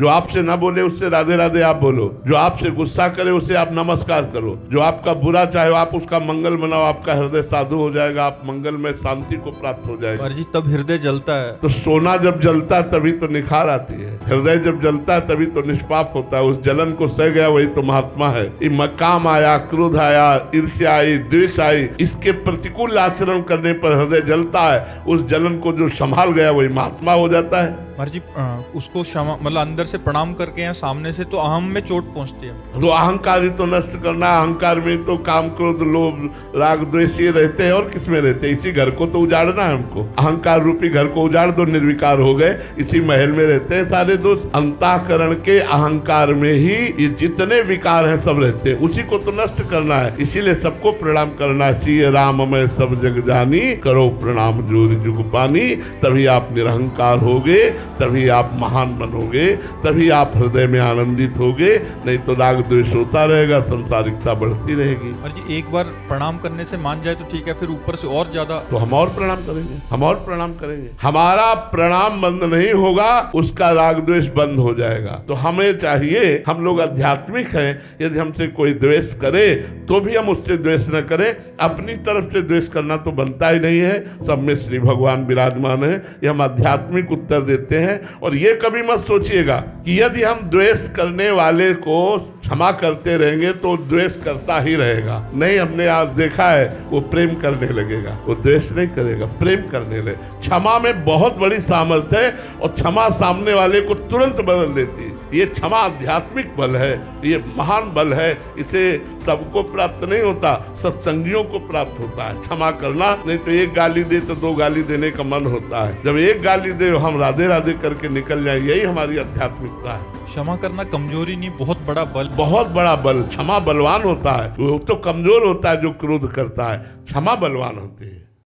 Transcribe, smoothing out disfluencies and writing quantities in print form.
जो आपसे ना बोले उससे राधे राधे आप बोलो, जो आपसे गुस्सा करे उसे आप नमस्कार करो, जो आपका बुरा चाहे आप उसका मंगल मनाओ, आपका हृदय साधु हो जाएगा, आप मंगल में शांति को प्राप्त हो जाएगा। जी तब हृदय जलता है। तो सोना जब जलता है तभी तो निखार आती है, हृदय जब जलता है तभी तो निष्पाप होता है। उस जलन को सह गया वही तो महात्मा है। काम आया, क्रोध आया, ईर्ष्या आई, द्वेष आई, इसके प्रतिकूल आचरण करने पर हृदय जलता है। उस जलन को जो संभाल गया वही महात्मा हो जाता है। जी उसको क्षमा मतलब अंदर से प्रणाम करके या सामने से तो अहम में चोट पहुंचती है। तो अहंकार ही तो नष्ट करना है। अहंकार में तो काम, क्रोध, लोभ, राग, द्वेष ये रहते हैं और किसमें रहते हैं? इसी घर को तो उजाड़ना है हमको। अहंकार रूपी घर को उजाड़ दो, निर्विकार हो गए, इसी महल में रहते हैं सारे दोष। अंतःकरण के अहंकार में ही ये जितने विकार हैं सब रहते हैं, उसी को तो नष्ट करना है। इसीलिए सबको प्रणाम करना है। सिय राम मैं सब जग जानी, करो प्रणाम जोर जुग पानी। तभी आप निरहंकार होगे, तभी आप महान बनोगे, तभी आप हृदय में आनंदित होगे। नहीं तो राग द्वेष होता रहेगा, संसारिकता बढ़ती रहेगी। और जी एक बार प्रणाम करने से मान जाए तो ठीक है, फिर ऊपर से और ज्यादा तो हम और प्रणाम करेंगे, हम और प्रणाम करेंगे। हमारा प्रणाम बंद नहीं होगा, उसका राग द्वेष बंद हो जाएगा। तो हमें चाहिए, हम लोग आध्यात्मिक हैं, यदि हमसे कोई द्वेष करे तो भी हम उससे द्वेष न करें। अपनी तरफ से द्वेष करना तो बनता ही नहीं है। सब में श्री भगवान विराजमान है, ये हम आध्यात्मिक उत्तर देते हैं। और ये कभी मत सोचिएगा कि यदि हम द्वेष करने वाले को क्षमा करते रहेंगे तो द्वेष करता ही रहेगा। नहीं, हमने आज देखा है वो प्रेम करने लगेगा, वो द्वेष नहीं करेगा, प्रेम करने लगे। क्षमा में बहुत बड़ी सामर्थ्य है और क्षमा सामने वाले को तुरंत बदल देती है। ये क्षमा आध्यात्मिक बल है, ये महान बल है। इसे सबको प्राप्त नहीं होता, सत्संगियों को प्राप्त होता है क्षमा करना। नहीं तो एक गाली दे तो दो गाली देने का मन होता है। जब एक गाली दे हम राधे राधे करके निकल जाए, यही हमारी आध्यात्मिकता है। क्षमा करना कमजोरी नहीं, बहुत बड़ा बल, बहुत बड़ा बल। क्षमा बलवान होता है, वो तो कमजोर होता है जो क्रोध करता है। क्षमा बलवान होती है।